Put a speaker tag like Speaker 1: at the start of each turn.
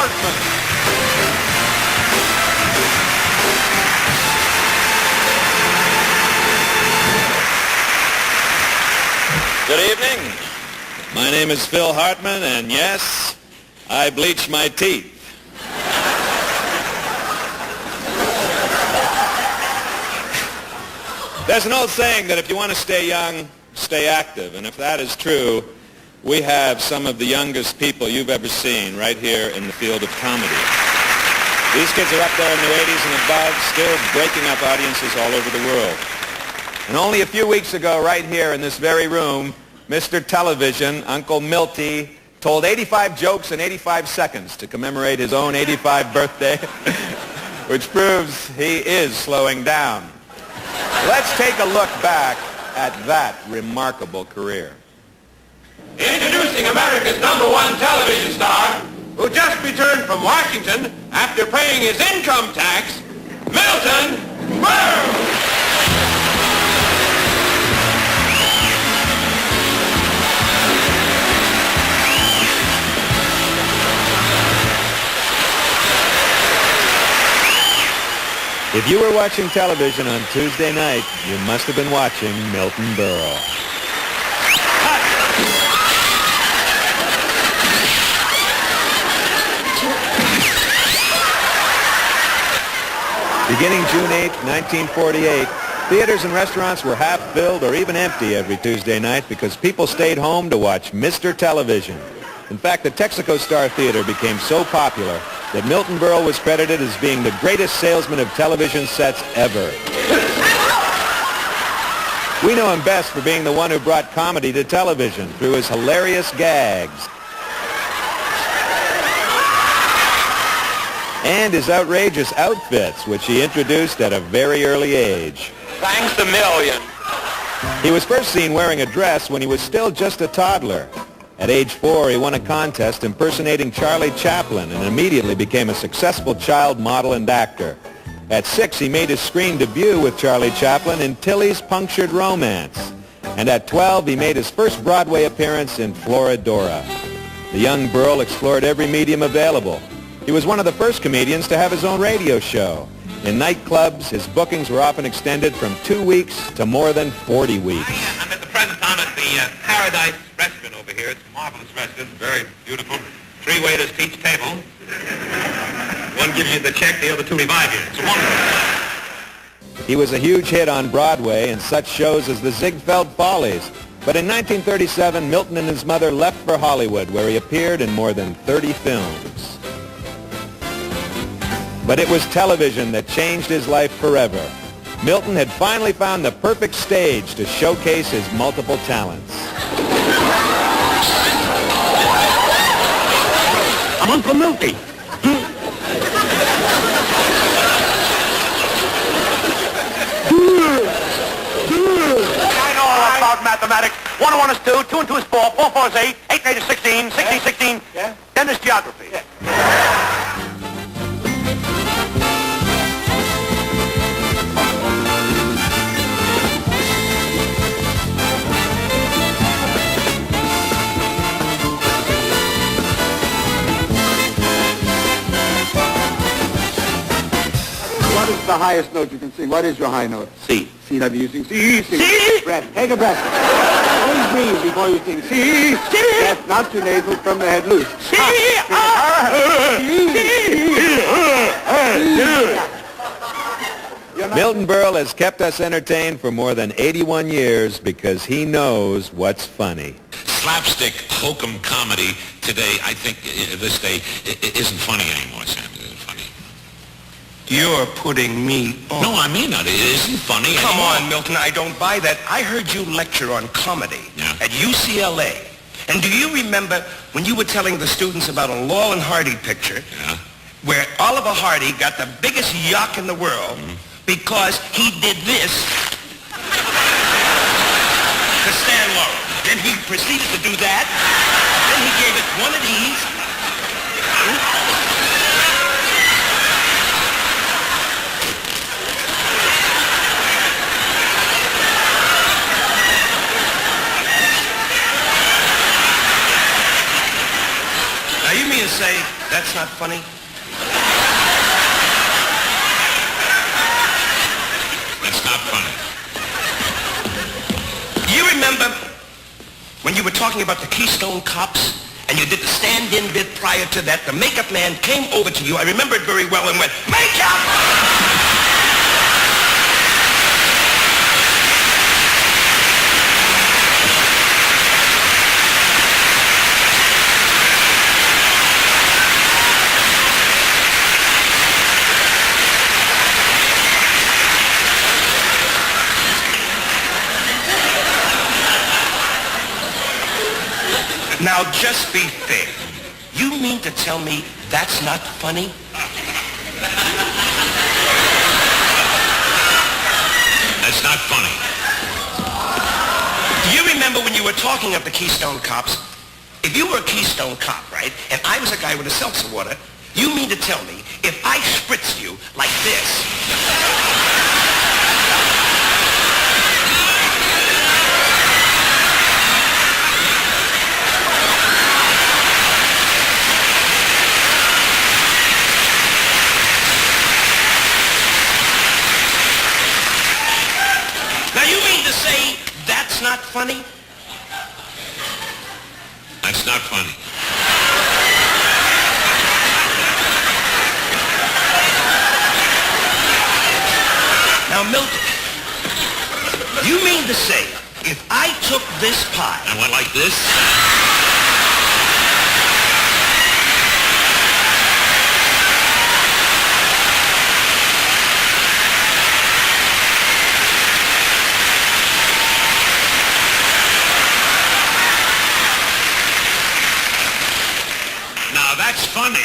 Speaker 1: Hartman.
Speaker 2: Good evening. My name is Phil Hartman, and yes, I bleach my teeth. There's an old saying that if you want to stay young, stay active. And if that is true, we have some of the youngest people you've ever seen right here in the field of comedy. These kids are up there in their 80s and above, still breaking up audiences all over the world. And only a few weeks ago, right here in this very room, Mr. Television, Uncle Milty, told 85 jokes in 85 seconds to commemorate his own 85th birthday, which proves he is slowing down. Let's take a look back at that remarkable career.
Speaker 1: Introducing America's #1 television star, who just returned from Washington after paying his income tax, Milton Berle.
Speaker 2: If you were watching television on Tuesday night, you must have been watching Milton Berle. Beginning June 8, 1948, theaters and restaurants were half filled or even empty every Tuesday night because people stayed home to watch Mr. Television. In fact, the Texaco Star Theater became so popular that Milton Berle was credited as being the greatest salesman of television sets ever. We know him best for being the one who brought comedy to television through his hilarious gags and his outrageous outfits, which he introduced at a very early age.
Speaker 1: Thanks a million.
Speaker 2: He was first seen wearing a dress when he was still just a toddler. At age 4, he won a contest impersonating Charlie Chaplin and immediately became a successful child model and actor. At 6, he made his screen debut with Charlie Chaplin in Tilly's Punctured Romance. And at 12, he made his first Broadway appearance in Florodora. The young Berle explored every medium available. He was one of the first comedians to have his own radio show. In nightclubs, his bookings were often extended from 2 weeks to more than 40 weeks.
Speaker 1: I'm at the present time at the Paradise Restaurant over here. It's a marvelous restaurant, very beautiful. 3 waiters to each table. One gives you the check, the other 2 revive you. It's wonderful.
Speaker 2: He was a huge hit on Broadway in such shows as the Ziegfeld Follies. But in 1937, Milton and his mother left for Hollywood, where he appeared in more than 30 films. But it was television that changed his life forever. Milton had finally found the perfect stage to showcase his multiple talents.
Speaker 1: I'm Uncle Milty. I know all about mathematics. 1 and 1 is 2, 2 and 2 is 4, 4 and 4 is 8, 8 and 8 is 16, 16, 16. Yeah. Then there's geography. Yeah.
Speaker 3: What is the highest note you can sing? What is your high note?
Speaker 1: C.
Speaker 3: C, now you sing C.
Speaker 1: C.
Speaker 3: Breath. Take a breath. Always breathe before you sing C. C. Breath, not too nasal, from the head loose.
Speaker 1: C.
Speaker 2: Milton Berle has kept us entertained for more than 81 years because he knows what's funny.
Speaker 4: Slapstick hokum comedy today, I think, this day, isn't funny anymore, Sam. It isn't funny.
Speaker 5: You're putting me on.
Speaker 4: No, I mean that. It isn't funny
Speaker 5: Come
Speaker 4: anymore.
Speaker 5: on, Milton, I don't buy that. I heard you lecture on comedy at UCLA. And do you remember when you were telling the students about a Laurel and Hardy picture where Oliver Hardy got the biggest yuck in the world because he did this to Stan Laurel. Then he proceeded to do that. Then he gave it one of these. Now you mean to say That's not funny?
Speaker 4: That's not funny.
Speaker 5: You remember when you were talking about the Keystone Cops and you did the stand-in bit prior to that? The makeup man came over to you, I remember it very well, and went, "Makeup!" Now, just be fair. You mean to tell me that's not funny?
Speaker 4: That's not funny.
Speaker 5: You remember when you were talking of the Keystone Cops? If you were a Keystone Cop, right, and I was a guy with a seltzer water, you mean to tell me if I spritz you like this, say that's not funny?
Speaker 4: That's not funny.
Speaker 5: Now, Milton, you mean to say if I took this pie
Speaker 4: and went like this? Now that's funny.